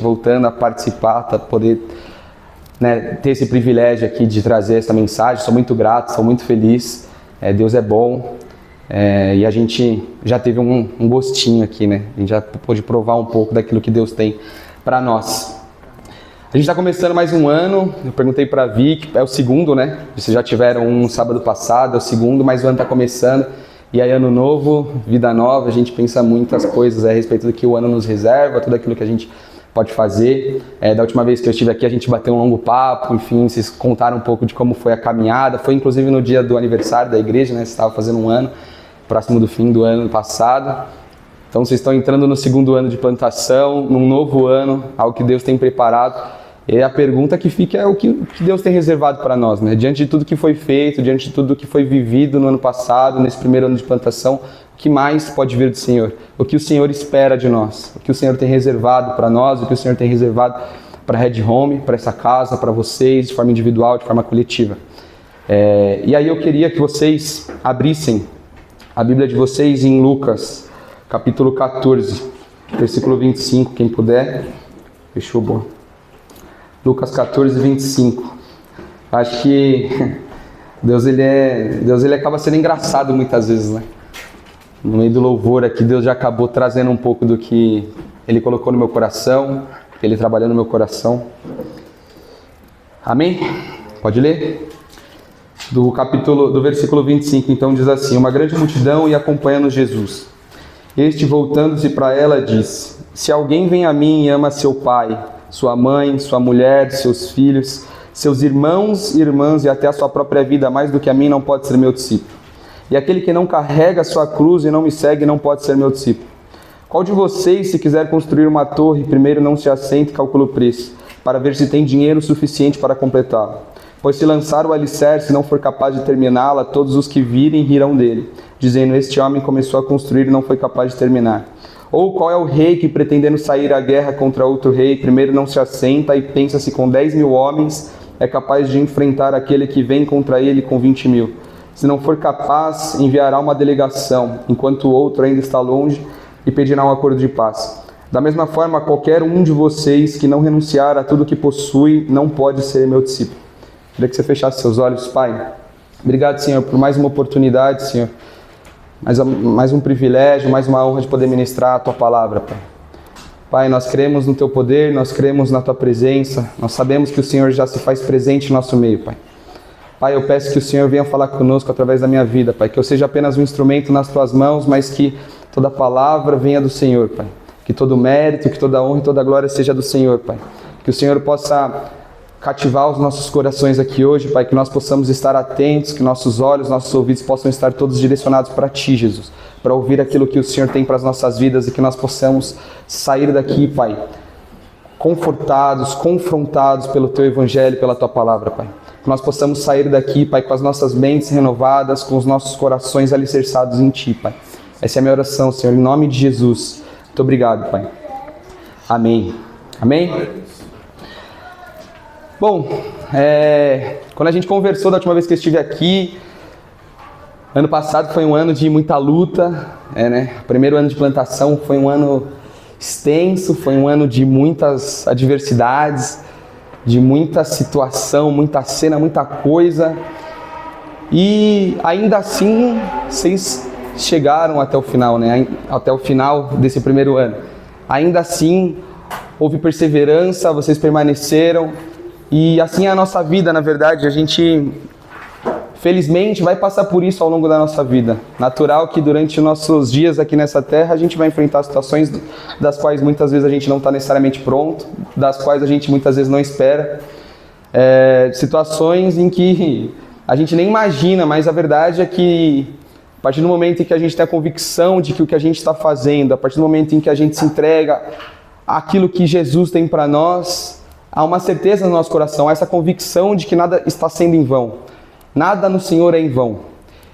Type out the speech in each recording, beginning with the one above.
voltando a participar, poder, né, ter esse privilégio aqui de trazer essa mensagem. Sou muito grato, sou muito feliz. Deus é bom. E a gente já teve um gostinho aqui, né? A gente já pôde provar um pouco daquilo que Deus tem para nós. A gente está começando mais um ano. Eu perguntei para a Vic, é o segundo, né? Vocês já tiveram um sábado passado, é o segundo, mas o ano está começando. E aí, ano novo, vida nova, a gente pensa muitas coisas a respeito do que o ano nos reserva, tudo aquilo que a gente pode fazer. Da última vez que eu estive aqui, a gente bateu um longo papo, enfim, vocês contaram um pouco de como foi a caminhada. Foi inclusive no dia do aniversário da igreja, né? Você estava fazendo um ano, próximo do fim do ano passado. Então vocês estão entrando no segundo ano de plantação, num novo ano, algo que Deus tem preparado. E a pergunta que fica é o que Deus tem reservado para nós, né? Diante de tudo que foi feito, diante de tudo que foi vivido no ano passado, nesse primeiro ano de plantação, o que mais pode vir do Senhor? O que o Senhor espera de nós? O que o Senhor tem reservado para nós? O que o Senhor tem reservado para a Red Home, para essa casa, para vocês, de forma individual, de forma coletiva? E aí eu queria que vocês abrissem a Bíblia de vocês em Lucas, capítulo 14, versículo 25, quem puder. Fechou, bom. Lucas 14, 25. Acho que Deus ele acaba sendo engraçado muitas vezes, né? No meio do louvor aqui, Deus já acabou trazendo um pouco do que Ele colocou no meu coração, que Ele trabalhou no meu coração. Amém? Pode ler? Do versículo 25, então diz assim: uma grande multidão ia acompanhando Jesus. Este, voltando-se para ela, disse: se alguém vem a mim e ama seu pai, sua mãe, sua mulher, seus filhos, seus irmãos e irmãs e até a sua própria vida mais do que a mim, não pode ser meu discípulo. E aquele que não carrega a sua cruz e não me segue não pode ser meu discípulo. Qual de vocês, se quiser construir uma torre, primeiro não se assenta e calcula o preço, para ver se tem dinheiro suficiente para completá-la? Pois se lançar o alicerce e não for capaz de terminá-la, todos os que virem rirão dele, dizendo: este homem começou a construir e não foi capaz de terminar. Ou qual é o rei que, pretendendo sair à guerra contra outro rei, primeiro não se assenta e pensa se com 10.000 homens é capaz de enfrentar aquele que vem contra ele com 20.000? Se não for capaz, enviará uma delegação, enquanto o outro ainda está longe, e pedirá um acordo de paz. Da mesma forma, qualquer um de vocês que não renunciar a tudo que possui, não pode ser meu discípulo. Queria que você fechasse seus olhos, Pai. Obrigado, Senhor, por mais uma oportunidade, Senhor. Mais um privilégio, mais uma honra de poder ministrar a Tua palavra, Pai. Pai, nós cremos no Teu poder, nós cremos na Tua presença, nós sabemos que o Senhor já se faz presente no nosso meio, Pai. Pai, eu peço que o Senhor venha falar conosco através da minha vida, Pai, que eu seja apenas um instrumento nas Tuas mãos, mas que toda palavra venha do Senhor, Pai. Que todo mérito, que toda honra e toda glória seja do Senhor, Pai. Que o Senhor possa cativar os nossos corações aqui hoje, Pai, que nós possamos estar atentos, que nossos olhos, nossos ouvidos possam estar todos direcionados para Ti, Jesus, para ouvir aquilo que o Senhor tem para as nossas vidas e que nós possamos sair daqui, Pai, confortados, confrontados pelo Teu Evangelho, pela Tua palavra, Pai. Que nós possamos sair daqui, Pai, com as nossas mentes renovadas, com os nossos corações alicerçados em Ti, Pai. Essa é a minha oração, Senhor, em nome de Jesus. Muito obrigado, Pai. Amém. Amém? Bom, quando a gente conversou da última vez que eu estive aqui, ano passado foi um ano de muita luta, né? O primeiro ano de plantação foi um ano extenso, foi um ano de muitas adversidades, de muita situação, muita cena, muita coisa. E ainda assim, vocês chegaram até o final, né? Até o final desse primeiro ano. Ainda assim, houve perseverança, vocês permaneceram. E assim é a nossa vida, na verdade. A gente, felizmente, vai passar por isso ao longo da nossa vida. Natural que durante nossos dias aqui nessa terra, a gente vai enfrentar situações das quais muitas vezes a gente não está necessariamente pronto, das quais a gente muitas vezes não espera. Situações em que a gente nem imagina, mas a verdade é que a partir do momento em que a gente tem a convicção de que o que a gente está fazendo, a partir do momento em que a gente se entrega àquilo que Jesus tem para nós, há uma certeza no nosso coração, há essa convicção de que nada está sendo em vão. Nada no Senhor é em vão.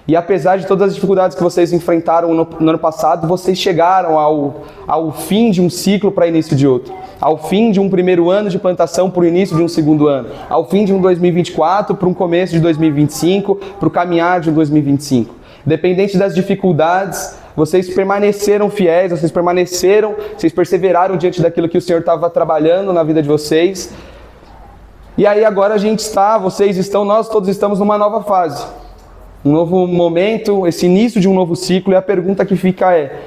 E apesar de todas as dificuldades que vocês enfrentaram no ano passado, vocês chegaram ao fim de um ciclo para início de outro. Ao fim de um primeiro ano de plantação para o início de um segundo ano. Ao fim de um 2024 para um começo de 2025, para o caminhar de um 2025. Dependente das dificuldades, vocês permaneceram fiéis, vocês perseveraram diante daquilo que o Senhor estava trabalhando na vida de vocês. E aí agora nós todos estamos numa nova fase, um novo momento, esse início de um novo ciclo, e a pergunta que fica é: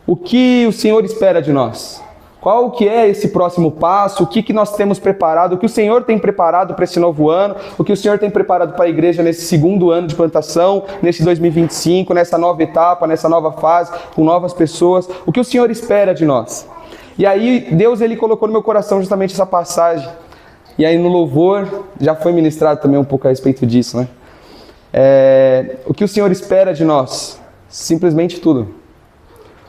o que o Senhor espera de nós? Qual que é esse próximo passo? O que nós temos preparado? O que o Senhor tem preparado para esse novo ano? O que o Senhor tem preparado para a igreja nesse segundo ano de plantação, nesse 2025, nessa nova etapa, nessa nova fase, com novas pessoas? O que o Senhor espera de nós? E aí Deus ele colocou no meu coração justamente essa passagem. E aí no louvor já foi ministrado também um pouco a respeito disso, né? O que o Senhor espera de nós? Simplesmente tudo.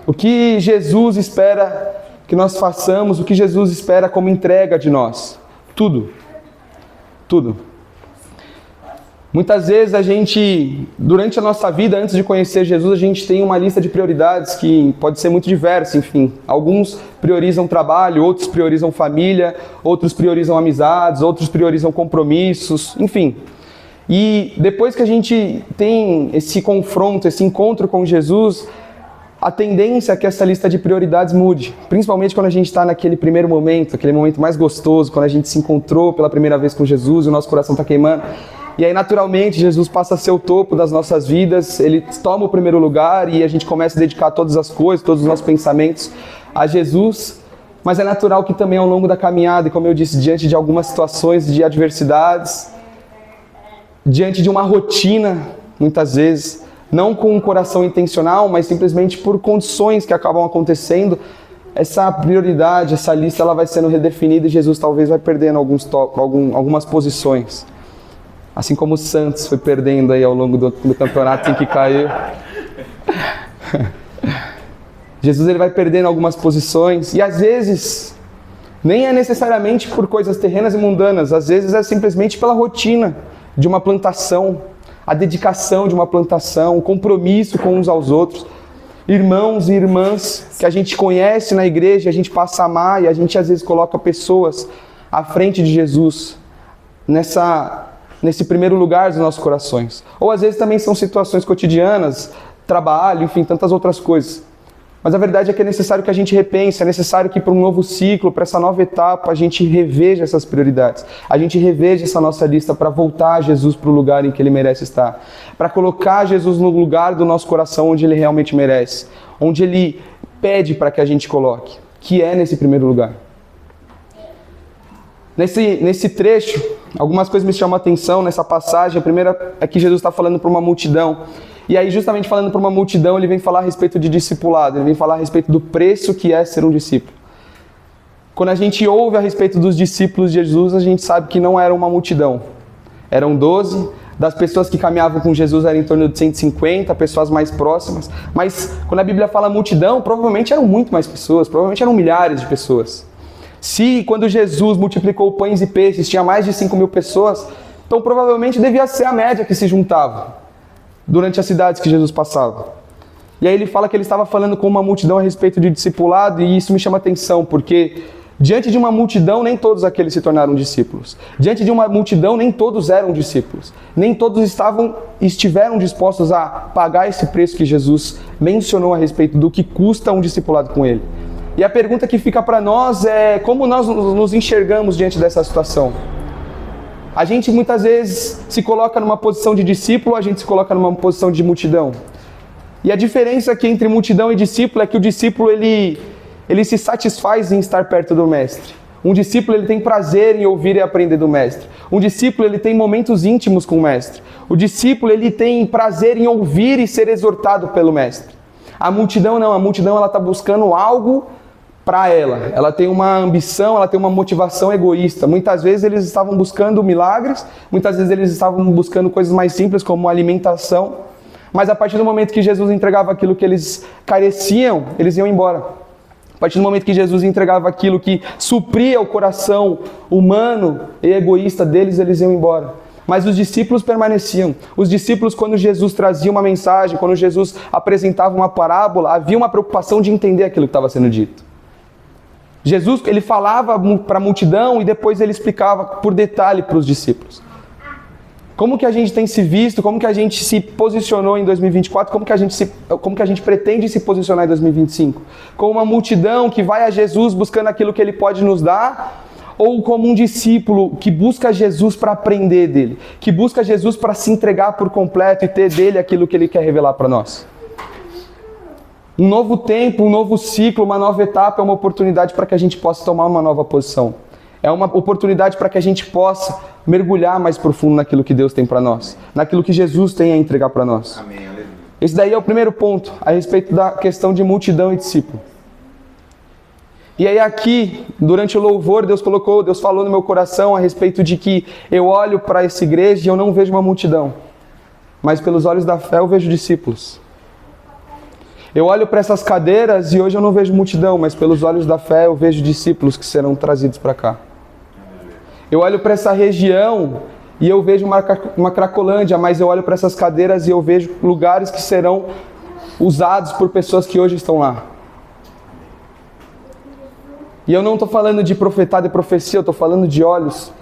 O que Jesus espera que nós façamos, o que Jesus espera como entrega de nós. Tudo. Tudo. Muitas vezes durante a nossa vida, antes de conhecer Jesus, a gente tem uma lista de prioridades que pode ser muito diversa, enfim. Alguns priorizam trabalho, outros priorizam família, outros priorizam amizades, outros priorizam compromissos, enfim. E depois que a gente tem esse confronto, esse encontro com Jesus, a tendência é que essa lista de prioridades mude, principalmente quando a gente está naquele primeiro momento, aquele momento mais gostoso, quando a gente se encontrou pela primeira vez com Jesus e o nosso coração está queimando. E aí, naturalmente, Jesus passa a ser o topo das nossas vidas, ele toma o primeiro lugar e a gente começa a dedicar todas as coisas, todos os nossos pensamentos a Jesus. Mas é natural que também ao longo da caminhada, e como eu disse, diante de algumas situações de adversidades, diante de uma rotina, muitas vezes, não com um coração intencional, mas simplesmente por condições que acabam acontecendo, essa prioridade, essa lista, ela vai sendo redefinida e Jesus talvez vai perdendo algumas posições. Assim como o Santos foi perdendo aí ao longo do campeonato em que caiu. Jesus ele vai perdendo algumas posições e às vezes nem é necessariamente por coisas terrenas e mundanas, às vezes é simplesmente pela rotina de uma plantação, a dedicação de uma plantação, o compromisso com uns aos outros, irmãos e irmãs que a gente conhece na igreja, a gente passa a amar e a gente às vezes coloca pessoas à frente de Jesus nesse primeiro lugar dos nossos corações. Ou às vezes também são situações cotidianas, trabalho, enfim, tantas outras coisas. Mas a verdade é que é necessário que a gente repense, é necessário que para um novo ciclo, para essa nova etapa, a gente reveja essas prioridades. A gente reveja essa nossa lista para voltar Jesus para o lugar em que Ele merece estar. Para colocar Jesus no lugar do nosso coração onde Ele realmente merece. Onde Ele pede para que a gente coloque, que é nesse primeiro lugar. Nesse trecho, algumas coisas me chamam a atenção nessa passagem. A primeira é que Jesus está falando para uma multidão. E aí, justamente falando para uma multidão, ele vem falar a respeito de discipulado, ele vem falar a respeito do preço que é ser um discípulo. Quando a gente ouve a respeito dos discípulos de Jesus, a gente sabe que não era uma multidão. Eram 12, das pessoas que caminhavam com Jesus eram em torno de 150, pessoas mais próximas. Mas quando a Bíblia fala multidão, provavelmente eram muito mais pessoas, provavelmente eram milhares de pessoas. Se quando Jesus multiplicou pães e peixes tinha mais de 5.000 pessoas, então provavelmente devia ser a média que se juntava durante as cidades que Jesus passava. E aí ele fala que ele estava falando com uma multidão a respeito de discipulado, e isso me chama atenção, porque diante de uma multidão nem todos aqueles se tornaram discípulos. Diante de uma multidão nem todos eram discípulos. Nem todos estiveram dispostos a pagar esse preço que Jesus mencionou a respeito do que custa um discipulado com ele. E a pergunta que fica para nós é como nós nos enxergamos diante dessa situação. A gente muitas vezes se coloca numa posição de discípulo, a gente se coloca numa posição de multidão. E a diferença aqui entre multidão e discípulo é que o discípulo ele se satisfaz em estar perto do mestre. Um discípulo ele tem prazer em ouvir e aprender do mestre. Um discípulo ele tem momentos íntimos com o mestre. O discípulo ele tem prazer em ouvir e ser exortado pelo mestre. A multidão não, a multidão ela está buscando algo para ela tem uma ambição, ela tem uma motivação egoísta. Muitas vezes eles estavam buscando milagres, muitas vezes eles estavam buscando coisas mais simples como alimentação, mas a partir do momento que Jesus entregava aquilo que eles careciam, eles iam embora. A partir do momento que Jesus entregava aquilo que supria o coração humano e egoísta deles, eles iam embora. Mas os discípulos permaneciam. Os discípulos, quando Jesus trazia uma mensagem, quando Jesus apresentava uma parábola, havia uma preocupação de entender aquilo que estava sendo dito. Jesus, ele falava para a multidão e depois ele explicava por detalhe para os discípulos. Como que a gente tem se visto, como que a gente se posicionou em 2024, como que a gente pretende se posicionar em 2025? Como uma multidão que vai a Jesus buscando aquilo que Ele pode nos dar, ou como um discípulo que busca Jesus para aprender dele, que busca Jesus para se entregar por completo e ter dele aquilo que Ele quer revelar para nós? Um novo tempo, um novo ciclo, uma nova etapa é uma oportunidade para que a gente possa tomar uma nova posição. É uma oportunidade para que a gente possa mergulhar mais profundo naquilo que Deus tem para nós, naquilo que Jesus tem a entregar para nós. Amém, aleluia. Esse daí é o primeiro ponto, a respeito da questão de multidão e discípulo. E aí aqui, durante o louvor, Deus falou no meu coração a respeito de que eu olho para essa igreja e eu não vejo uma multidão, mas pelos olhos da fé eu vejo discípulos. Eu olho para essas cadeiras e hoje eu não vejo multidão, mas pelos olhos da fé eu vejo discípulos que serão trazidos para cá. Eu olho para essa região e eu vejo uma Cracolândia, mas eu olho para essas cadeiras e eu vejo lugares que serão usados por pessoas que hoje estão lá. E eu não estou falando de profetada e profecia, eu estou falando de olhos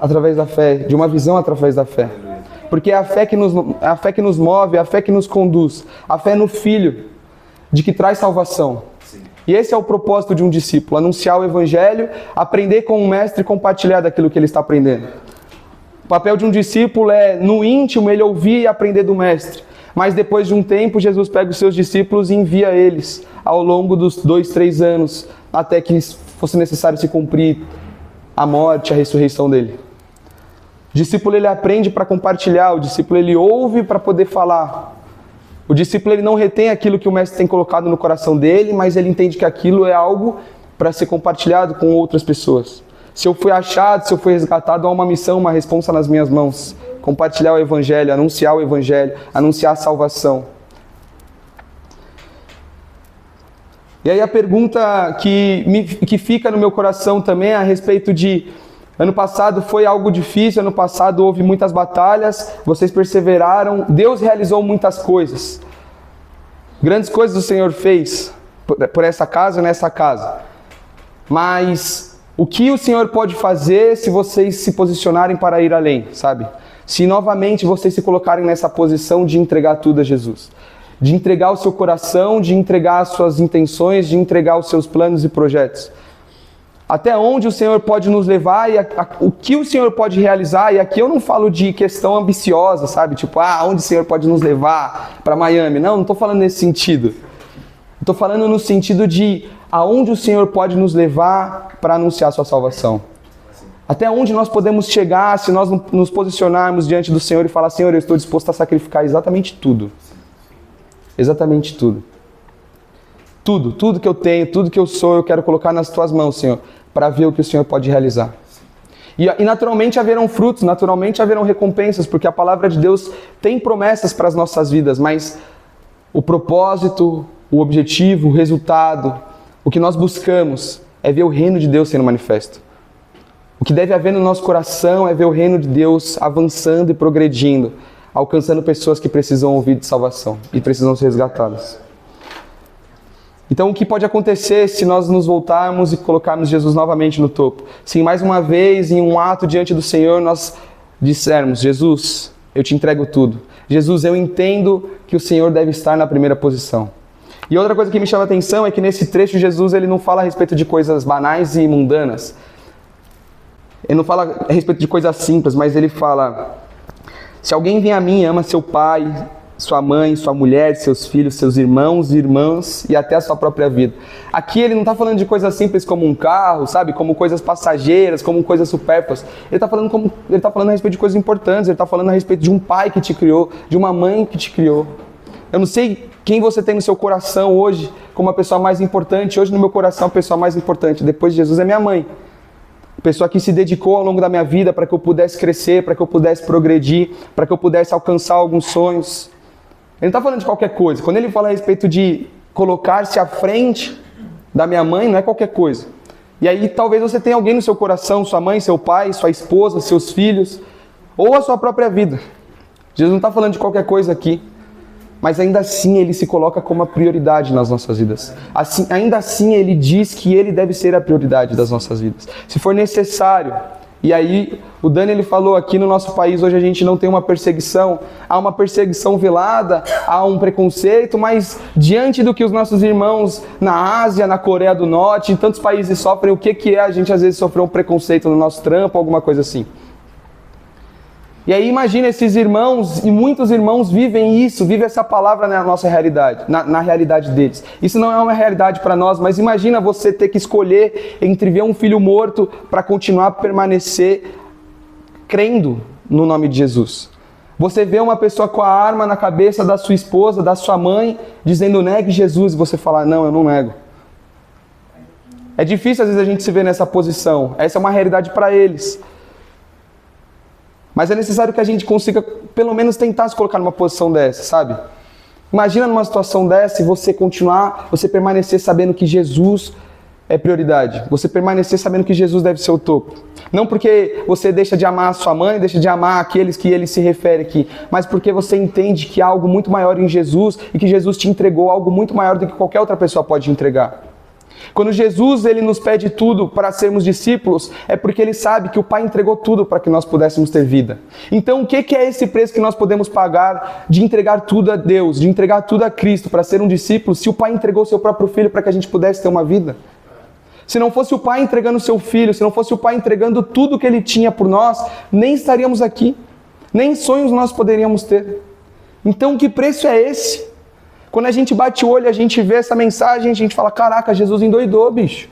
através da fé, de uma visão através da fé. Porque é a fé que nos move, é a fé que nos conduz, a fé no Filho, de que traz salvação. Sim. E esse é o propósito de um discípulo, anunciar o Evangelho, aprender com o Mestre e compartilhar daquilo que ele está aprendendo. O papel de um discípulo é, no íntimo, ele ouvir e aprender do Mestre. Mas depois de um tempo, Jesus pega os seus discípulos e envia eles ao longo dos 2-3 anos, até que fosse necessário se cumprir a morte, a ressurreição dele. O discípulo ele aprende para compartilhar, o discípulo ele ouve para poder falar. O discípulo ele não retém aquilo que o mestre tem colocado no coração dele, mas ele entende que aquilo é algo para ser compartilhado com outras pessoas. Se eu fui achado, se eu fui resgatado, há uma missão, uma responsa nas minhas mãos. Compartilhar o Evangelho, anunciar a salvação. E aí a pergunta que fica no meu coração também é a respeito de... Ano passado foi algo difícil, ano passado houve muitas batalhas, vocês perseveraram, Deus realizou muitas coisas. Grandes coisas o Senhor fez por essa casa e nessa casa. Mas o que o Senhor pode fazer se vocês se posicionarem para ir além, sabe? Se novamente vocês se colocarem nessa posição de entregar tudo a Jesus. De entregar o seu coração, de entregar as suas intenções, de entregar os seus planos e projetos. Até onde o Senhor pode nos levar e o que o Senhor pode realizar. E aqui eu não falo de questão ambiciosa, sabe? Tipo, onde o Senhor pode nos levar para Miami. Não estou falando nesse sentido. Estou falando no sentido de aonde o Senhor pode nos levar para anunciar a sua salvação. Até onde nós podemos chegar se nós nos posicionarmos diante do Senhor e falar: Senhor, eu estou disposto a sacrificar exatamente tudo. Exatamente tudo. Tudo que eu tenho, tudo que eu sou, eu quero colocar nas tuas mãos, Senhor, para ver o que o Senhor pode realizar. E naturalmente haverão frutos, naturalmente haverão recompensas, porque a palavra de Deus tem promessas para as nossas vidas, mas o propósito, o objetivo, o resultado, o que nós buscamos é ver o reino de Deus sendo manifesto. O que deve haver no nosso coração é ver o reino de Deus avançando e progredindo, alcançando pessoas que precisam ouvir de salvação e precisam ser resgatadas. Então, o que pode acontecer se nós nos voltarmos e colocarmos Jesus novamente no topo? Se mais uma vez, em um ato diante do Senhor, nós dissermos: Jesus, eu te entrego tudo. Jesus, eu entendo que o Senhor deve estar na primeira posição. E outra coisa que me chama a atenção é que nesse trecho Jesus ele não fala a respeito de coisas banais e mundanas. Ele não fala a respeito de coisas simples, mas ele fala: se alguém vem a mim e ama seu pai, sua mãe, sua mulher, seus filhos, seus irmãos e irmãs e até a sua própria vida. Aqui ele não está falando de coisas simples como um carro, sabe? Como coisas passageiras, como coisas supérfluas. Ele está falando a respeito de coisas importantes, ele está falando a respeito de um pai que te criou, de uma mãe que te criou. Eu não sei quem você tem no seu coração hoje como a pessoa mais importante. Hoje no meu coração a pessoa mais importante depois de Jesus é minha mãe. A pessoa que se dedicou ao longo da minha vida para que eu pudesse crescer, para que eu pudesse progredir, para que eu pudesse alcançar alguns sonhos. Ele não está falando de qualquer coisa. Quando ele fala a respeito de colocar-se à frente da minha mãe, não é qualquer coisa. E aí talvez você tenha alguém no seu coração, sua mãe, seu pai, sua esposa, seus filhos, ou a sua própria vida. Jesus não está falando de qualquer coisa aqui. Mas ainda assim ele se coloca como a prioridade nas nossas vidas. Ainda assim ele diz que ele deve ser a prioridade das nossas vidas. Se for necessário E aí, o Dani ele falou aqui no nosso país, hoje a gente não tem uma perseguição, há uma perseguição velada, há um preconceito, mas diante do que os nossos irmãos na Ásia, na Coreia do Norte, em tantos países sofrem, o que é a gente às vezes sofrer um preconceito no nosso trampo, alguma coisa assim. E aí imagina esses irmãos, e muitos irmãos vivem isso, vivem essa palavra na nossa realidade, na realidade deles. Isso não é uma realidade para nós, mas imagina você ter que escolher entre ver um filho morto para continuar a permanecer crendo no nome de Jesus. Você vê uma pessoa com a arma na cabeça da sua esposa, da sua mãe, dizendo negue Jesus, e você falar, não, eu não nego. É difícil às vezes a gente se ver nessa posição, essa é uma realidade para eles. Mas é necessário que a gente consiga, pelo menos, tentar se colocar numa posição dessa, sabe? Imagina numa situação dessa e você permanecer sabendo que Jesus é prioridade. Você permanecer sabendo que Jesus deve ser o topo. Não porque você deixa de amar a sua mãe, deixa de amar aqueles que ele se refere aqui, mas porque você entende que há algo muito maior em Jesus e que Jesus te entregou algo muito maior do que qualquer outra pessoa pode entregar. Quando Jesus ele nos pede tudo para sermos discípulos, é porque ele sabe que o Pai entregou tudo para que nós pudéssemos ter vida. Então o que é esse preço que nós podemos pagar de entregar tudo a Deus, de entregar tudo a Cristo para ser um discípulo, se o Pai entregou o seu próprio Filho para que a gente pudesse ter uma vida? Se não fosse o Pai entregando o seu Filho, se não fosse o Pai entregando tudo que Ele tinha por nós, nem estaríamos aqui, nem sonhos nós poderíamos ter. Então que preço é esse? Quando a gente bate o olho, a gente vê essa mensagem, a gente fala, caraca, Jesus endoidou, bicho.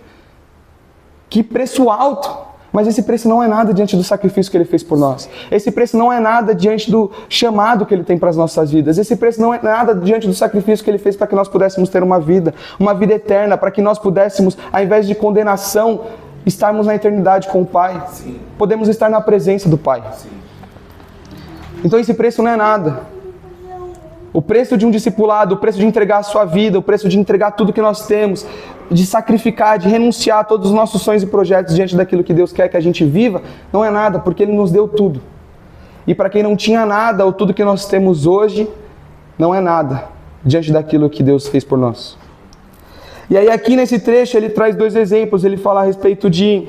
Que preço alto. Mas esse preço não é nada diante do sacrifício que Ele fez por nós. Esse preço não é nada diante do chamado que Ele tem para as nossas vidas. Esse preço não é nada diante do sacrifício que Ele fez para que nós pudéssemos ter uma vida eterna, para que nós pudéssemos, ao invés de condenação, estarmos na eternidade com o Pai. Sim. Podemos estar na presença do Pai. Sim. Então esse preço não é nada. O preço de um discipulado, o preço de entregar a sua vida, o preço de entregar tudo que nós temos, de sacrificar, de renunciar a todos os nossos sonhos e projetos diante daquilo que Deus quer que a gente viva, não é nada, porque Ele nos deu tudo. E para quem não tinha nada, ou tudo que nós temos hoje, não é nada, diante daquilo que Deus fez por nós. E aí aqui nesse trecho ele traz dois exemplos, ele fala a respeito de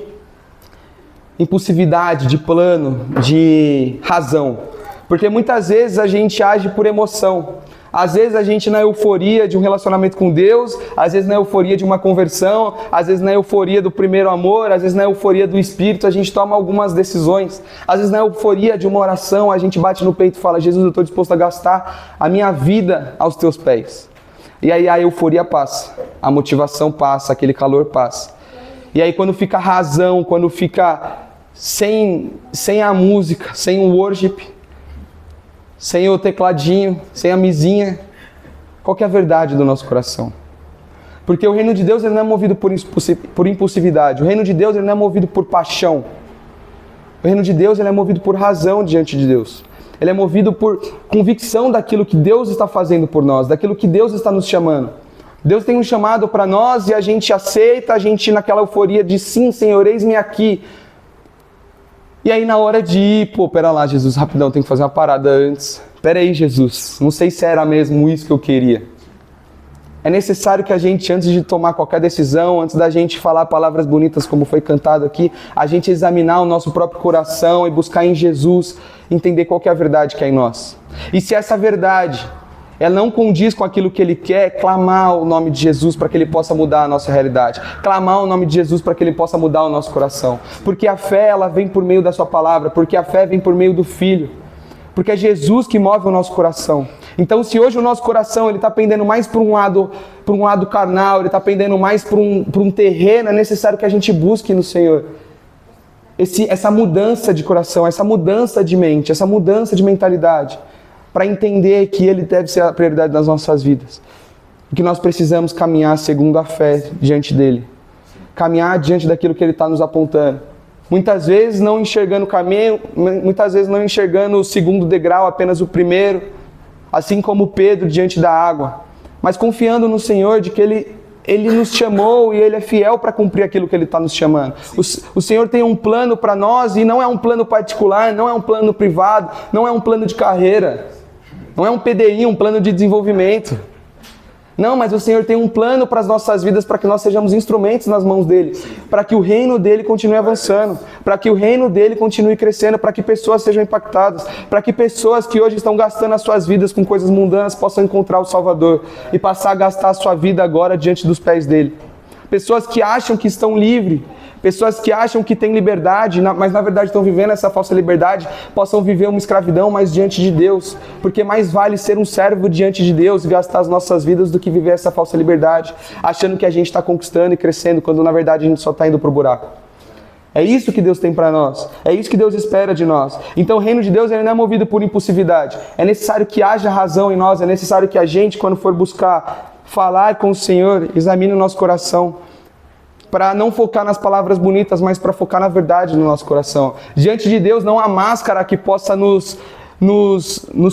impulsividade, de plano, de razão. Porque muitas vezes a gente age por emoção. Às vezes a gente na euforia de um relacionamento com Deus, às vezes na euforia de uma conversão, às vezes na euforia do primeiro amor, às vezes na euforia do Espírito, a gente toma algumas decisões. Às vezes na euforia de uma oração, a gente bate no peito e fala, Jesus, eu estou disposto a gastar a minha vida aos teus pés. E aí a euforia passa, a motivação passa, aquele calor passa. E aí quando fica a razão, quando fica sem a música, sem o worship, sem o tecladinho, sem a mizinha, qual que é a verdade do nosso coração? Porque o reino de Deus ele não é movido por impulsividade, o reino de Deus ele não é movido por paixão, o reino de Deus ele é movido por razão diante de Deus, ele é movido por convicção daquilo que Deus está fazendo por nós, daquilo que Deus está nos chamando. Deus tem um chamado para nós e a gente aceita, a gente naquela euforia de sim, Senhor, eis-me aqui. E aí na hora de ir, pera lá, Jesus, rapidão, tem que fazer uma parada antes. Pera aí, Jesus, não sei se era mesmo isso que eu queria. É necessário que a gente, antes de tomar qualquer decisão, antes da gente falar palavras bonitas como foi cantado aqui, a gente examinar o nosso próprio coração e buscar em Jesus, entender qual que é a verdade que é em nós. E se essa verdade ela não condiz com aquilo que Ele quer, clamar o nome de Jesus para que Ele possa mudar a nossa realidade. Clamar o nome de Jesus para que Ele possa mudar o nosso coração. Porque a fé, ela vem por meio da sua palavra. Porque a fé vem por meio do Filho. Porque é Jesus que move o nosso coração. Então, se hoje o nosso coração está pendendo mais para um lado carnal, ele está pendendo mais para um terreno, é necessário que a gente busque no Senhor essa mudança de coração, essa mudança de mente, essa mudança de mentalidade, para entender que Ele deve ser a prioridade das nossas vidas. E que nós precisamos caminhar segundo a fé diante dEle. Caminhar diante daquilo que Ele está nos apontando. Muitas vezes não enxergando o caminho, muitas vezes não enxergando o segundo degrau, apenas o primeiro. Assim como Pedro diante da água. Mas confiando no Senhor de que Ele nos chamou e Ele é fiel para cumprir aquilo que Ele está nos chamando. O Senhor tem um plano para nós e não é um plano particular, não é um plano privado, não é um plano de carreira. Não é um PDI, um plano de desenvolvimento. Não, mas o Senhor tem um plano para as nossas vidas, para que nós sejamos instrumentos nas mãos dele, para que o reino dele continue avançando, para que o reino dele continue crescendo, para que pessoas sejam impactadas, para que pessoas que hoje estão gastando as suas vidas com coisas mundanas possam encontrar o Salvador e passar a gastar a sua vida agora diante dos pés dele. Pessoas que acham que estão livres, pessoas que acham que têm liberdade, mas na verdade estão vivendo essa falsa liberdade, possam viver uma escravidão, mas diante de Deus. Porque mais vale ser um servo diante de Deus e gastar as nossas vidas do que viver essa falsa liberdade, achando que a gente está conquistando e crescendo, quando na verdade a gente só está indo para o buraco. É isso que Deus tem para nós. É isso que Deus espera de nós. Então o reino de Deus ele não é movido por impulsividade. É necessário que haja razão em nós. É necessário que a gente, quando for buscar falar com o Senhor, examine o nosso coração. Para não focar nas palavras bonitas, mas para focar na verdade no nosso coração. Diante de Deus não há máscara que possa nos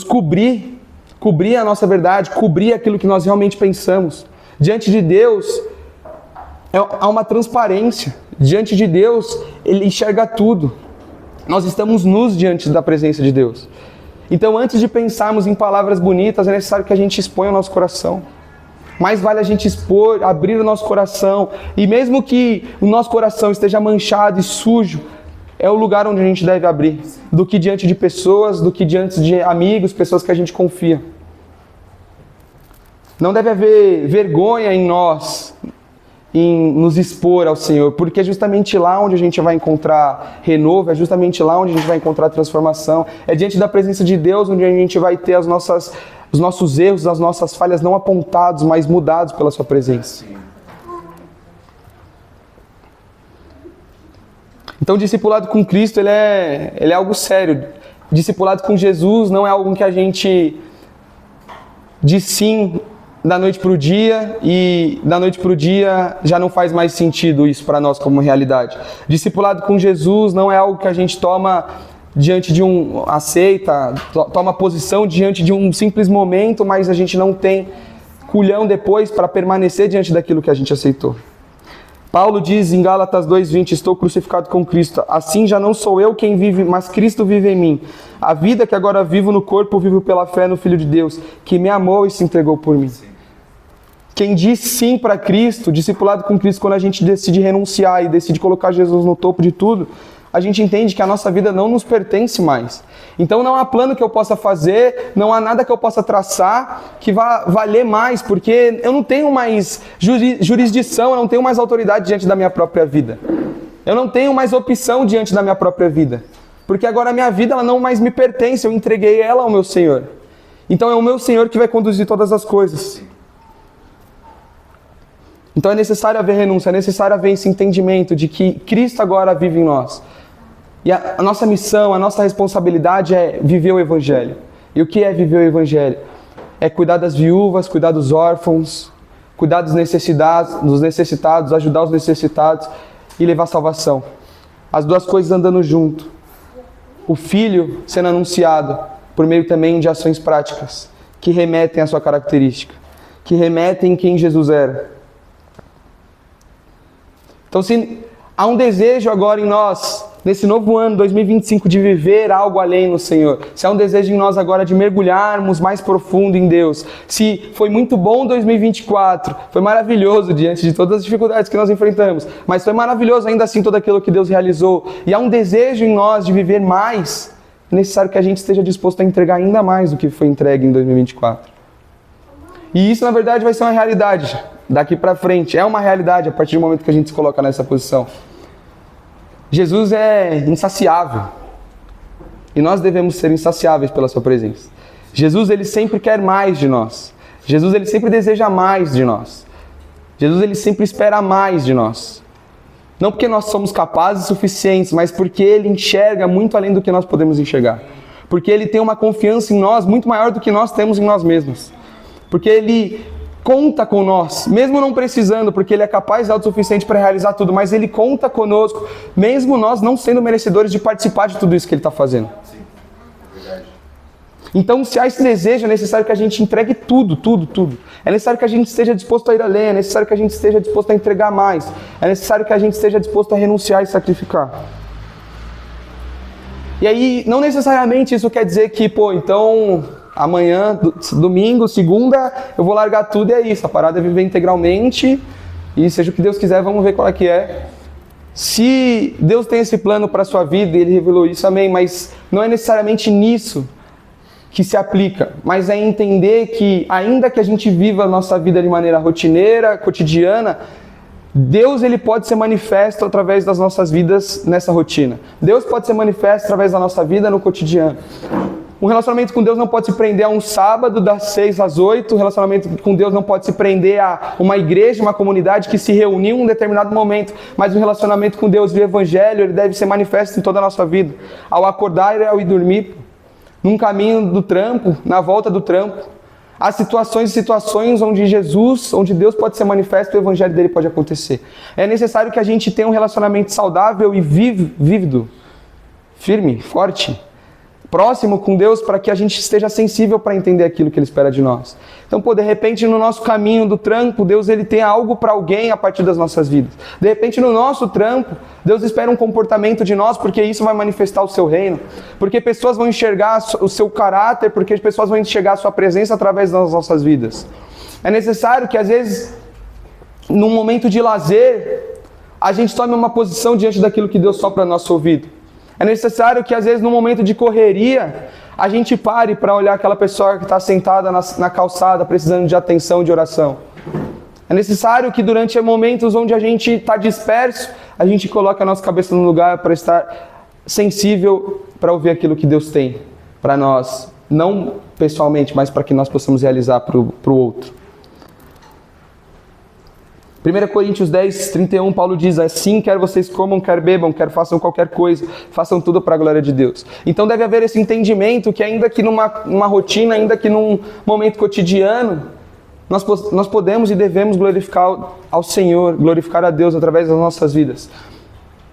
cobrir a nossa verdade, cobrir aquilo que nós realmente pensamos. Diante de Deus há uma transparência. Diante de Deus, Ele enxerga tudo. Nós estamos nus diante da presença de Deus. Então, antes de pensarmos em palavras bonitas, é necessário que a gente exponha o nosso coração. Mais vale a gente expor, abrir o nosso coração. E mesmo que o nosso coração esteja manchado e sujo, é o lugar onde a gente deve abrir. Do que diante de pessoas, do que diante de amigos, pessoas que a gente confia. Não deve haver vergonha em nós, em nos expor ao Senhor, porque é justamente lá onde a gente vai encontrar renovo, é justamente lá onde a gente vai encontrar transformação. É diante da presença de Deus onde a gente vai ter os nossos erros, as nossas falhas não apontados, mas mudados pela sua presença. Então, discipulado com Cristo, ele é algo sério. Discipulado com Jesus não é algo que a gente diz sim da noite para o dia e da noite para o dia já não faz mais sentido isso para nós como realidade. Discipulado com Jesus não é algo que a gente toma diante de toma posição diante de um simples momento, mas a gente não tem culhão depois para permanecer diante daquilo que a gente aceitou. Paulo diz em Gálatas 2:20, estou crucificado com Cristo, assim já não sou eu quem vive, mas Cristo vive em mim. A vida que agora vivo no corpo, vivo pela fé no Filho de Deus, que me amou e se entregou por mim. Quem diz sim para Cristo, discipulado com Cristo, quando a gente decide renunciar e decide colocar Jesus no topo de tudo, a gente entende que a nossa vida não nos pertence mais. Então não há plano que eu possa fazer, não há nada que eu possa traçar que vá valer mais, porque eu não tenho mais jurisdição, eu não tenho mais autoridade diante da minha própria vida. Eu não tenho mais opção diante da minha própria vida. Porque agora a minha vida ela não mais me pertence, eu entreguei ela ao meu Senhor. Então é o meu Senhor que vai conduzir todas as coisas. Então é necessário haver renúncia, é necessário haver esse entendimento de que Cristo agora vive em nós. E a nossa missão, a nossa responsabilidade é viver o Evangelho. E o que é viver o Evangelho? É cuidar das viúvas, cuidar dos órfãos, cuidar dos necessitados, ajudar os necessitados e levar salvação. As duas coisas andando junto. O Filho sendo anunciado por meio também de ações práticas que remetem à sua característica, que remetem em quem Jesus era. Então, se há um desejo agora em nós, nesse novo ano, 2025, de viver algo além no Senhor, se há um desejo em nós agora de mergulharmos mais profundo em Deus, se foi muito bom 2024, foi maravilhoso diante de todas as dificuldades que nós enfrentamos, mas foi maravilhoso ainda assim tudo aquilo que Deus realizou, e há um desejo em nós de viver mais, é necessário que a gente esteja disposto a entregar ainda mais do que foi entregue em 2024. E isso, na verdade, vai ser uma realidade daqui para frente. É uma realidade a partir do momento que a gente se coloca nessa posição. Jesus é insaciável. E nós devemos ser insaciáveis pela sua presença. Jesus, ele sempre quer mais de nós. Jesus, ele sempre deseja mais de nós. Jesus, ele sempre espera mais de nós. Não porque nós somos capazes o suficientes, mas porque ele enxerga muito além do que nós podemos enxergar. Porque ele tem uma confiança em nós muito maior do que nós temos em nós mesmos. Porque ele conta com nós, mesmo não precisando, porque ele é capaz e autossuficiente para realizar tudo, mas ele conta conosco, mesmo nós não sendo merecedores de participar de tudo isso que ele está fazendo. Sim, é verdade. Então, se há esse desejo, é necessário que a gente entregue tudo. É necessário que a gente esteja disposto a ir além, é necessário que a gente esteja disposto a entregar mais, é necessário que a gente esteja disposto a renunciar e sacrificar. E aí, não necessariamente isso quer dizer que, então, amanhã, domingo, segunda, eu vou largar tudo e é isso. A parada é viver integralmente e seja o que Deus quiser, vamos ver qual é que é. Se Deus tem esse plano para a sua vida, Ele revelou isso, amém, mas não é necessariamente nisso que se aplica, mas é entender que ainda que a gente viva a nossa vida de maneira rotineira, cotidiana, Deus ele pode ser manifesto através das nossas vidas nessa rotina. Deus pode ser manifesto através da nossa vida no cotidiano. Um relacionamento com Deus não pode se prender a um sábado das 6 às 8. Um relacionamento com Deus não pode se prender a uma igreja, uma comunidade que se reuniu em um determinado momento. Mas um relacionamento com Deus via Evangelho, ele deve ser manifesto em toda a nossa vida. Ao acordar e ao ir dormir, num caminho do trampo, na volta do trampo. Há situações e situações onde onde Deus pode ser manifesto e o Evangelho dele pode acontecer. É necessário que a gente tenha um relacionamento saudável e vívido, firme, forte, próximo com Deus, para que a gente esteja sensível para entender aquilo que Ele espera de nós. Então, de repente, no nosso caminho do trampo, Deus ele tem algo para alguém a partir das nossas vidas. De repente, no nosso trampo, Deus espera um comportamento de nós, porque isso vai manifestar o seu reino. Porque pessoas vão enxergar o seu caráter, porque as pessoas vão enxergar a sua presença através das nossas vidas. É necessário que, às vezes, num momento de lazer, a gente tome uma posição diante daquilo que Deus sopra no nosso ouvido. É necessário que, às vezes, num momento de correria, a gente pare para olhar aquela pessoa que está sentada na calçada, precisando de atenção, de oração. É necessário que, durante momentos onde a gente está disperso, a gente coloque a nossa cabeça no lugar para estar sensível para ouvir aquilo que Deus tem para nós. Não pessoalmente, mas para que nós possamos realizar para o outro. 1 Coríntios 10, 31, Paulo diz: assim, quer vocês comam, quer bebam, quer façam qualquer coisa, façam tudo para a glória de Deus. Então deve haver esse entendimento que ainda que numa rotina, ainda que num momento cotidiano, nós podemos e devemos glorificar ao Senhor, glorificar a Deus através das nossas vidas.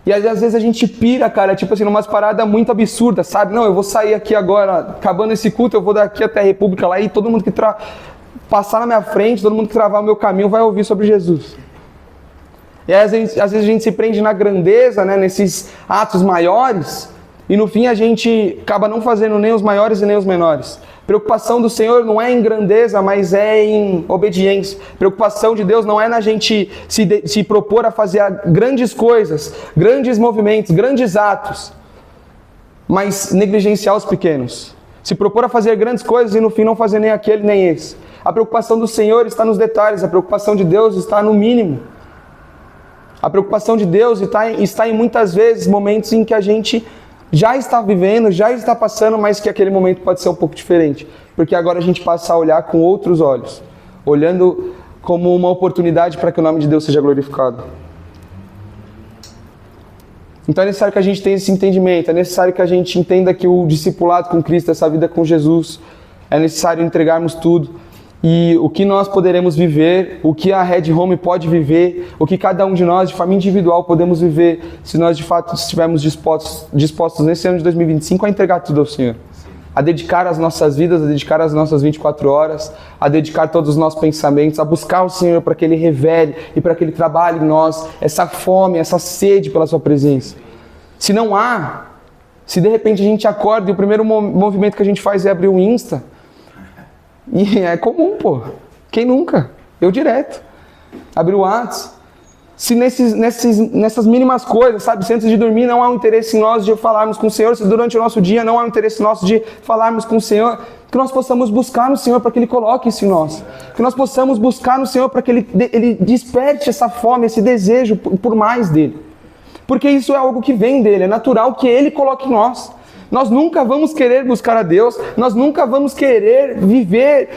E às vezes a gente pira, cara, tipo assim, numas paradas muito absurdas, sabe? Não, eu vou sair aqui agora, acabando esse culto, eu vou daqui até a República lá e todo mundo que passar na minha frente, todo mundo que travar o meu caminho vai ouvir sobre Jesus. E às vezes a gente se prende na grandeza, né, nesses atos maiores, e no fim a gente acaba não fazendo nem os maiores e nem os menores. Preocupação do Senhor não é em grandeza, mas é em obediência. Preocupação de Deus não é na gente se propor a fazer grandes coisas, grandes movimentos, grandes atos, mas negligenciar os pequenos. Se propor a fazer grandes coisas e no fim não fazer nem aquele nem esse. A preocupação do Senhor está nos detalhes, a preocupação de Deus está no mínimo. A preocupação de Deus está em muitas vezes momentos em que a gente já está vivendo, já está passando, mas que aquele momento pode ser um pouco diferente. Porque agora a gente passa a olhar com outros olhos, olhando como uma oportunidade para que o nome de Deus seja glorificado. Então é necessário que a gente tenha esse entendimento, é necessário que a gente entenda que o discipulado com Cristo, essa vida com Jesus, é necessário entregarmos tudo. E o que nós poderemos viver, o que a Red Home pode viver, o que cada um de nós, de forma individual, podemos viver, se nós de fato estivermos dispostos nesse ano de 2025 a entregar tudo ao Senhor. A dedicar as nossas vidas, a dedicar as nossas 24 horas, a dedicar todos os nossos pensamentos, a buscar o Senhor para que Ele revele e para que Ele trabalhe em nós essa fome, essa sede pela Sua presença. Se não há, se de repente a gente acorda e o primeiro movimento que a gente faz é abrir o Insta, e é comum, pô. Quem nunca? Eu direto. Abrir o WhatsApp. Se nessas mínimas coisas, sabe? Se antes de dormir não há um interesse em nós de falarmos com o Senhor, se durante o nosso dia não há um interesse nosso de falarmos com o Senhor, que nós possamos buscar no Senhor para que Ele coloque isso em nós. Que nós possamos buscar no Senhor para que Ele desperte essa fome, esse desejo por mais dEle. Porque isso é algo que vem dEle, é natural que Ele coloque em nós. Nós nunca vamos querer buscar a Deus, nós nunca vamos querer viver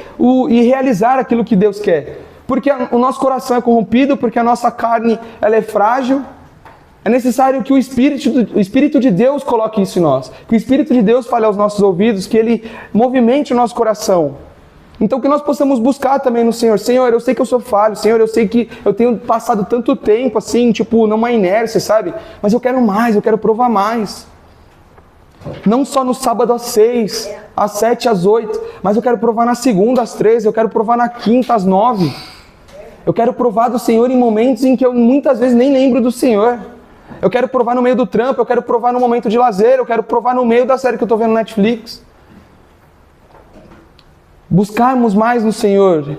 e realizar aquilo que Deus quer. Porque o nosso coração é corrompido, porque a nossa carne ela é frágil. É necessário que o Espírito de Deus coloque isso em nós. Que o Espírito de Deus fale aos nossos ouvidos, que Ele movimente o nosso coração. Então que nós possamos buscar também no Senhor. Senhor, eu sei que eu sou falho. Senhor, eu sei que eu tenho passado tanto tempo assim, tipo, numa inércia, sabe? Mas eu quero mais, eu quero provar mais. Não só no sábado às 6, às 7, às 8, mas eu quero provar na segunda às 13, eu quero provar na quinta às 9. Eu quero provar do Senhor em momentos em que eu muitas vezes nem lembro do Senhor. Eu quero provar no meio do trampo, eu quero provar no momento de lazer, eu quero provar no meio da série que eu estou vendo no Netflix. buscarmos mais no Senhor,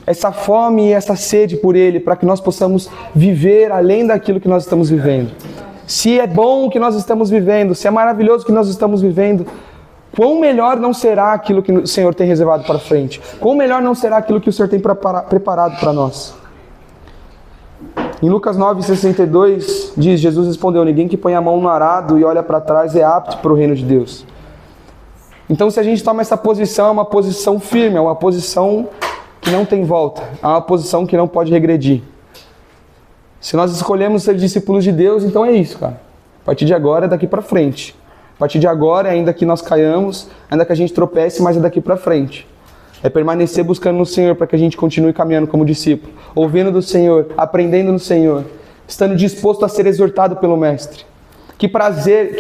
essa fome e essa sede por Ele, para que nós possamos viver além daquilo que nós estamos vivendo. Se é bom o que nós estamos vivendo, se é maravilhoso o que nós estamos vivendo, quão melhor não será aquilo que o Senhor tem reservado para frente? Quão melhor não será aquilo que o Senhor tem preparado para nós? Em Lucas 9,62 diz, Jesus respondeu, ninguém que põe a mão no arado e olha para trás é apto para o reino de Deus. Então se a gente toma essa posição, é uma posição firme, é uma posição que não tem volta, é uma posição que não pode regredir. Se nós escolhemos ser discípulos de Deus, então é isso, cara. A partir de agora é daqui para frente. A partir de agora, ainda que nós caiamos, ainda que a gente tropece, mas é daqui para frente. É permanecer buscando no Senhor para que a gente continue caminhando como discípulo, ouvindo do Senhor, aprendendo no Senhor, estando disposto a ser exortado pelo Mestre. Que prazer,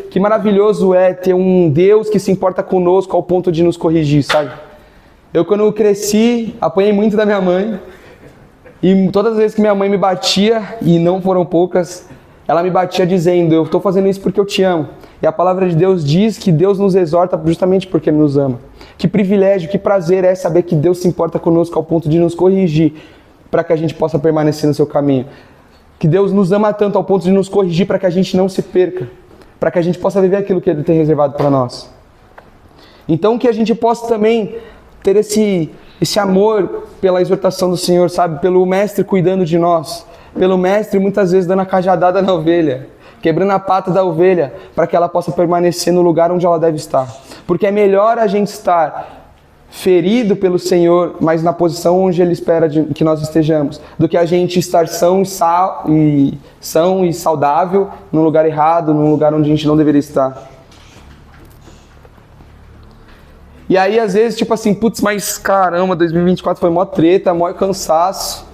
que maravilhoso é ter um Deus que se importa conosco ao ponto de nos corrigir, sabe? Eu, quando cresci, apanhei muito da minha mãe, e todas as vezes que minha mãe me batia, e não foram poucas, ela me batia dizendo, eu estou fazendo isso porque eu te amo. E a palavra de Deus diz que Deus nos exorta justamente porque Ele nos ama. Que privilégio, que prazer é saber que Deus se importa conosco ao ponto de nos corrigir para que a gente possa permanecer no seu caminho. Que Deus nos ama tanto ao ponto de nos corrigir para que a gente não se perca, para que a gente possa viver aquilo que Ele tem reservado para nós. Então que a gente possa também ter esse amor pela exortação do Senhor, sabe? Pelo Mestre cuidando de nós. Pelo Mestre muitas vezes dando a cajadada na ovelha, quebrando a pata da ovelha, para que ela possa permanecer no lugar onde ela deve estar. Porque é melhor a gente estar ferido pelo Senhor, mas na posição onde Ele espera que nós estejamos, do que a gente estar são e saudável num lugar errado, num lugar onde a gente não deveria estar. E aí às vezes tipo assim, putz, mas caramba, 2024 foi mó treta, mó cansaço.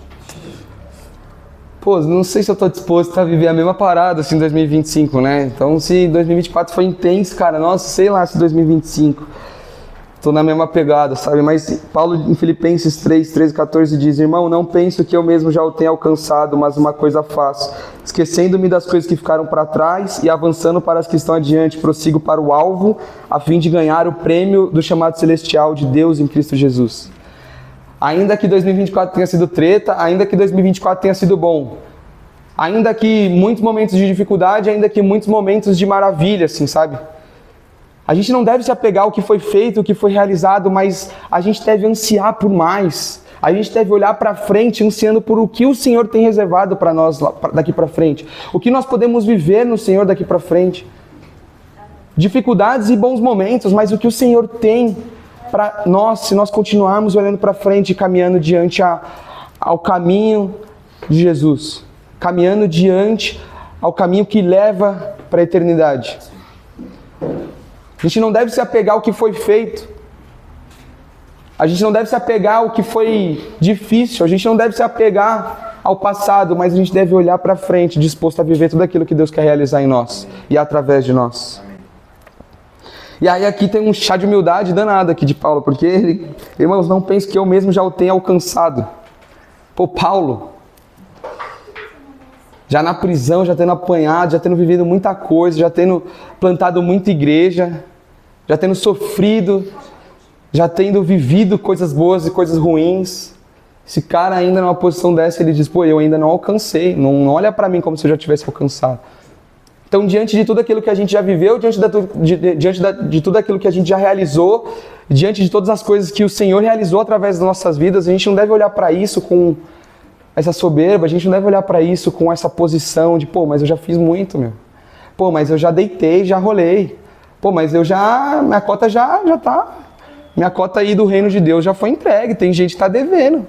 Pô, não sei se eu tô disposto a viver a mesma parada assim em 2025, né? Então se 2024 foi intenso, cara, nossa, sei lá se 2025 tô na mesma pegada, sabe? Mas Paulo em Filipenses 3, 13, 14 diz, irmão, não penso que eu mesmo já o tenha alcançado, mas uma coisa faço, esquecendo-me das coisas que ficaram para trás e avançando para as que estão adiante, prossigo para o alvo, a fim de ganhar o prêmio do chamado celestial de Deus em Cristo Jesus. Ainda que 2024 tenha sido treta, ainda que 2024 tenha sido bom, ainda que muitos momentos de dificuldade, ainda que muitos momentos de maravilha, assim, sabe? A gente não deve se apegar ao que foi feito, ao que foi realizado, mas a gente deve ansiar por mais. A gente deve olhar para frente, ansiando por o que o Senhor tem reservado para nós daqui para frente. O que nós podemos viver no Senhor daqui para frente. Dificuldades e bons momentos, mas o que o Senhor tem para nós, se nós continuarmos olhando para frente e caminhando diante ao caminho de Jesus. Caminhando diante ao caminho que leva para a eternidade. A gente não deve se apegar ao que foi feito. A gente não deve se apegar ao que foi difícil. A gente não deve se apegar ao passado, mas a gente deve olhar para frente, disposto a viver tudo aquilo que Deus quer realizar em nós e através de nós. E aí aqui tem um chá de humildade danado aqui de Paulo, porque ele, irmãos, não penso que eu mesmo já o tenha alcançado. Pô, Paulo, já na prisão, já tendo apanhado, já tendo vivido muita coisa, já tendo plantado muita igreja, já tendo sofrido, já tendo vivido coisas boas e coisas ruins. Esse cara ainda numa posição dessa, ele diz, pô, eu ainda não alcancei, não olha para mim como se eu já tivesse alcançado. Então, diante de tudo aquilo que a gente já viveu, diante de tudo aquilo que a gente já realizou, diante de todas as coisas que o Senhor realizou através das nossas vidas, a gente não deve olhar para isso com essa soberba, a gente não deve olhar para isso com essa posição de, pô, mas eu já fiz muito, meu. Pô, mas eu já deitei, já rolei. Pô, mas minha cota já tá, minha cota aí do reino de Deus já foi entregue, tem gente que tá devendo.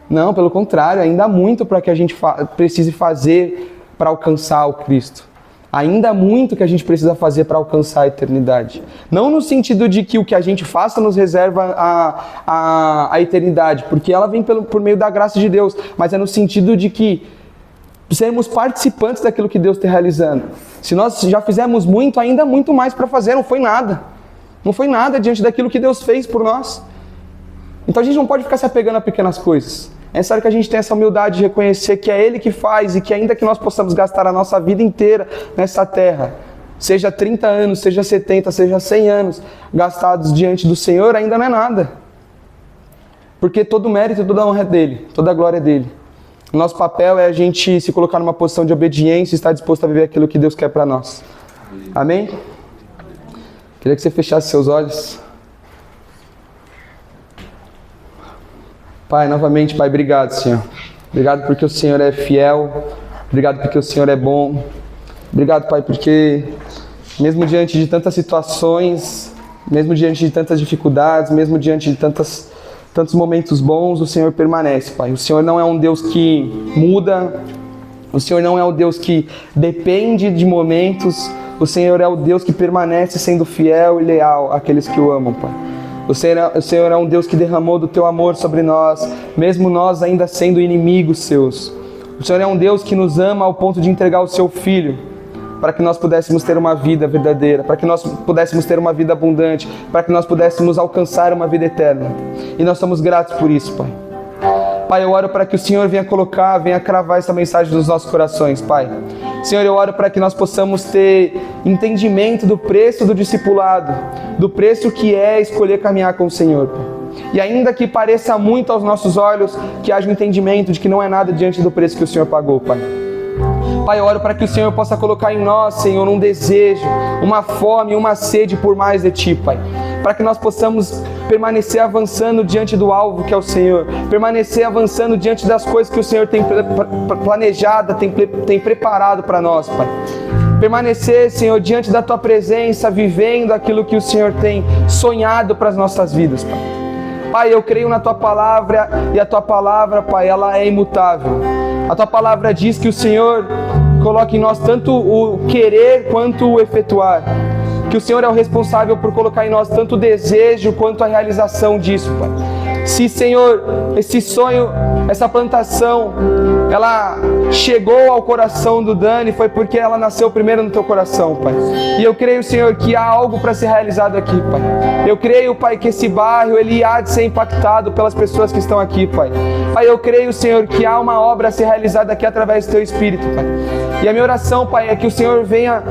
Não, pelo contrário, ainda há muito para que a gente precise fazer para alcançar o Cristo. Ainda há muito que a gente precisa fazer para alcançar a eternidade. Não no sentido de que o que a gente faça nos reserva a eternidade, porque ela vem por meio da graça de Deus, mas é no sentido de que sermos participantes daquilo que Deus está realizando. Se nós já fizemos muito, ainda há muito mais para fazer, não foi nada. Não foi nada diante daquilo que Deus fez por nós. Então a gente não pode ficar se apegando a pequenas coisas. É necessário que a gente tenha essa humildade de reconhecer que é Ele que faz e que ainda que nós possamos gastar a nossa vida inteira nessa terra, seja 30 anos, seja 70, seja 100 anos gastados diante do Senhor, ainda não é nada. Porque todo o mérito, toda a honra é dele, toda a glória é dele. O nosso papel é a gente se colocar numa posição de obediência e estar disposto a viver aquilo que Deus quer para nós. Amém? Queria que você fechasse seus olhos. Pai, novamente, Pai, obrigado, Senhor. Obrigado porque o Senhor é fiel. Obrigado porque o Senhor é bom. Obrigado, Pai, porque mesmo diante de tantas situações, mesmo diante de tantas dificuldades, mesmo diante de tantos momentos bons, o Senhor permanece, Pai. O Senhor não é um Deus que muda. O Senhor não é um Deus que depende de momentos. O Senhor é o Deus que permanece sendo fiel e leal àqueles que o amam, Pai. O Senhor é um Deus que derramou do teu amor sobre nós, mesmo nós ainda sendo inimigos seus. O Senhor é um Deus que nos ama ao ponto de entregar o seu Filho, para que nós pudéssemos ter uma vida verdadeira, para que nós pudéssemos ter uma vida abundante, para que nós pudéssemos alcançar uma vida eterna. E nós somos gratos por isso, Pai. Pai, eu oro para que o Senhor venha cravar essa mensagem nos nossos corações, Pai. Senhor, eu oro para que nós possamos ter entendimento do preço do discipulado, do preço que é escolher caminhar com o Senhor, Pai. E ainda que pareça muito aos nossos olhos, que haja um entendimento de que não é nada diante do preço que o Senhor pagou, Pai. Pai, eu oro para que o Senhor possa colocar em nós, Senhor, um desejo, uma fome, uma sede por mais de Ti, Pai. Para que nós possamos permanecer avançando diante do alvo que é o Senhor, permanecer avançando diante das coisas que o Senhor tem planejado, tem preparado para nós, Pai. Permanecer, Senhor, diante da Tua presença, vivendo aquilo que o Senhor tem sonhado para as nossas vidas, Pai. Pai, eu creio na Tua palavra e a Tua palavra, Pai, ela é imutável. A Tua palavra diz que o Senhor coloca em nós tanto o querer quanto o efetuar. Que o Senhor é o responsável por colocar em nós tanto o desejo quanto a realização disso, Pai. Se, Senhor, esse sonho, essa plantação, ela chegou ao coração do Dani, foi porque ela nasceu primeiro no Teu coração, Pai. E eu creio, Senhor, que há algo para ser realizado aqui, Pai. Eu creio, Pai, que esse bairro, ele há de ser impactado pelas pessoas que estão aqui, Pai. Pai, eu creio, Senhor, que há uma obra a ser realizada aqui através do Teu Espírito, Pai. E a minha oração, Pai, é que o Senhor venha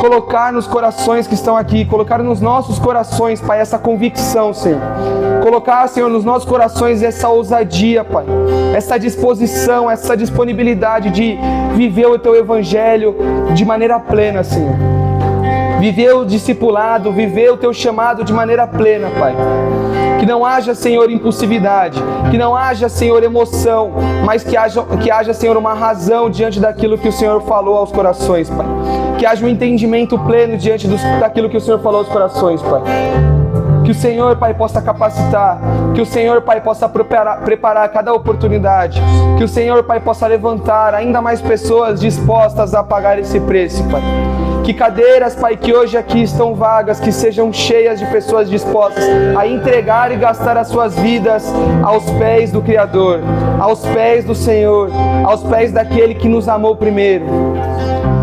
colocar nos corações que estão aqui, colocar nos nossos corações, Pai, essa convicção, Senhor. Colocar, Senhor, nos nossos corações essa ousadia, Pai, essa disposição, essa disponibilidade de viver o Teu Evangelho de maneira plena, Senhor. Viver o discipulado, viver o Teu chamado de maneira plena, Pai. Que não haja, Senhor, impulsividade, que não haja, Senhor, emoção, mas que haja, Senhor, uma razão diante daquilo que o Senhor falou aos corações, Pai. Que haja um entendimento pleno diante daquilo que o Senhor falou aos corações, Pai. Que o Senhor, Pai, possa capacitar, que o Senhor, Pai, possa preparar cada oportunidade, que o Senhor, Pai, possa levantar ainda mais pessoas dispostas a pagar esse preço, Pai. Que cadeiras, Pai, que hoje aqui estão vagas, que sejam cheias de pessoas dispostas a entregar e gastar as suas vidas aos pés do Criador, aos pés do Senhor, aos pés daquele que nos amou primeiro.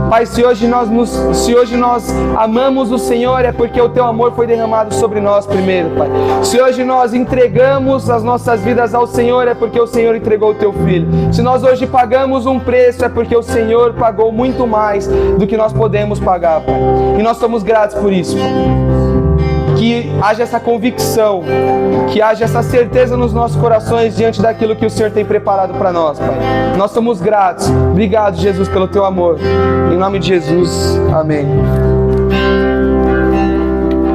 Pai, se hoje nós amamos o Senhor, é porque o Teu amor foi derramado sobre nós primeiro, Pai. Se hoje nós entregamos as nossas vidas ao Senhor, é porque o Senhor entregou o Teu Filho. Se nós hoje pagamos um preço, é porque o Senhor pagou muito mais do que nós podemos pagar, Pai. E nós somos gratos por isso, Pai. Que haja essa convicção, que haja essa certeza nos nossos corações diante daquilo que o Senhor tem preparado para nós, Pai. Nós somos gratos. Obrigado, Jesus, pelo Teu amor. Em nome de Jesus, amém.